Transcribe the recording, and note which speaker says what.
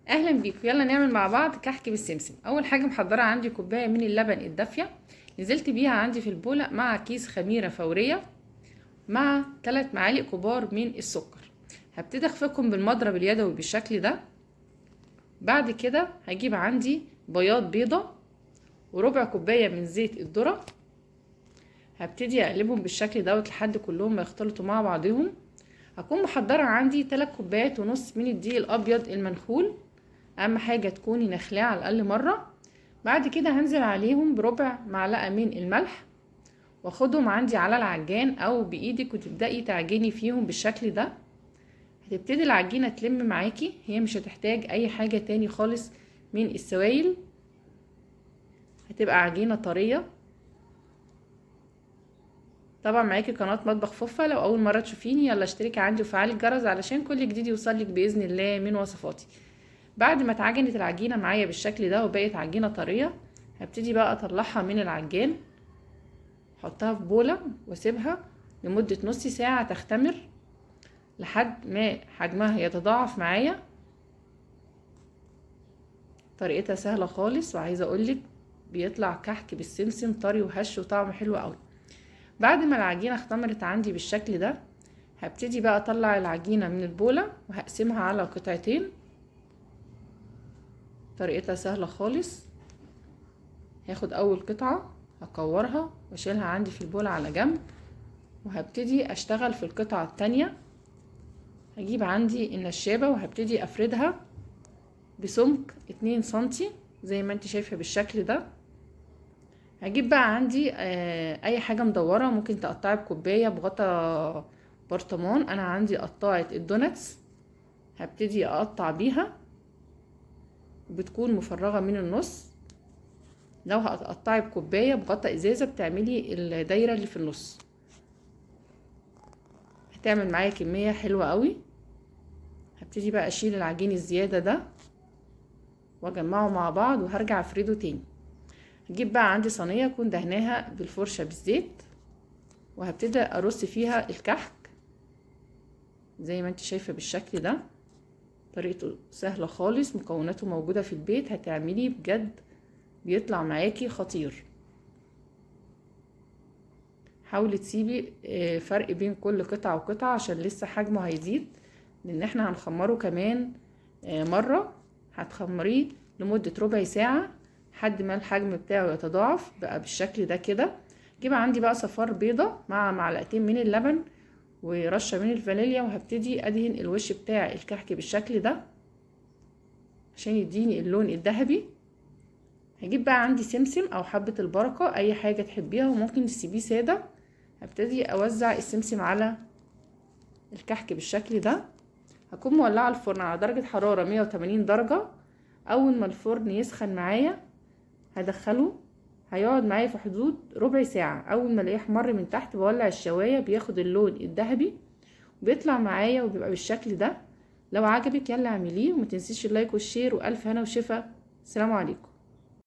Speaker 1: اهلا بيكم. يلا نعمل مع بعض كحك بالسمسم. اول حاجه محضره عندي كوبايه من اللبن الدافيه، نزلت بيها عندي في البوله مع كيس خميره فوريه مع 3 معالق كبار من السكر. هبتدي اخفقهم بالمضرب اليدوي بالشكل ده. بعد كده هجيب عندي بياض بيضه وربع كوبايه من زيت الذره، هبتدي اقلبهم بالشكل دوت لحد كلهم ما يختلطوا مع بعضهم. هكون محضره عندي 3 كوبايات ونص من الدقيق الابيض المنخول، اهم حاجه تكوني نخلاه على الاقل مره. بعد كده هنزل عليهم بربع معلقه من الملح واخدهم عندي على العجان او بايدك وتبداي تعجني فيهم بالشكل ده. هتبتدي العجينه تلم معاكي، هي مش هتحتاج اي حاجه تاني خالص من السوائل، هتبقى عجينه طريه. طبعا معاكي قناه مطبخ فوفا، لو اول مره تشوفيني يلا اشتركي عندي وفعلي الجرس علشان كل جديد يوصلك باذن الله من وصفاتي. بعد ما اتعجنت العجينه معايا بالشكل ده وبقت عجينه طريه، هبتدي بقى اطلعها من العجان، احطها في بوله واسيبها لمده نص ساعه تختمر لحد ما حجمها يتضاعف معايا. طريقتها سهله خالص، وعايزه اقولك بيطلع كحك بالسمسم طري وهش وطعمه حلو قوي. بعد ما العجينه اختمرت عندي بالشكل ده، هبتدي بقى اطلع العجينه من البوله وهقسمها على قطعتين. طريقتها سهله خالص. هاخد اول قطعه هكورها واشيلها عندي في البوله على جنب، وهبتدي اشتغل في القطعه التانية. هجيب عندي النشابه وهبتدي افردها بسمك 2 سنتي زي ما انت شايفه بالشكل ده. هجيب بقى عندي اي حاجه مدوره، ممكن تقطعي بكوبايه بغطا برطمان. انا عندي قطاعه الدوناتس، هبتدي اقطع بيها، بتكون مفرغه من النص. لو هتقطعي بكوبايه بغطا ازازه بتعملي الدايره اللي في النص، هتعمل معايا كميه حلوه قوي. هبتدي بقى اشيل العجين الزياده ده واجمعه مع بعض وهرجع افرده تاني. هجيب بقى عندي صينيه اكون دهناها بالفرشه بالزيت، وهبتدي ارص فيها الكحك زي ما انت شايفه بالشكل ده. طريقته سهله خالص، مكوناته موجوده في البيت، هتعمليه بجد بيطلع معاكي خطير. حاولي تسيبي فرق بين كل قطعه وقطعه عشان لسه حجمه هيزيد، لان احنا هنخمره كمان مره. هتخمريه لمده ربع ساعه لحد ما الحجم بتاعه يتضاعف بقى بالشكل ده كده. جيب عندي بقى صفار بيضه مع معلقتين من اللبن ورشه من الفانيليا، وهبتدي ادهن الوش بتاع الكحك بالشكل ده عشان يديني اللون الذهبي. هجيب بقى عندي سمسم او حبه البركه اي حاجه تحبيها، وممكن تسيبيه ساده. هبتدي اوزع السمسم على الكحك بالشكل ده. هكون مولعه الفرن على درجه حراره 180 درجه. اول ما الفرن يسخن معايا هدخله، هيقعد معايا في حدود ربع ساعه. اول ما الاقيه احمر من تحت بولع الشوايه، بياخد اللون الذهبي وبيطلع معايا وبيبقى بالشكل ده. لو عجبك يلا اعمليه، ومتنسيش اللايك والشير، والف هنا وشفا. السلام عليكم.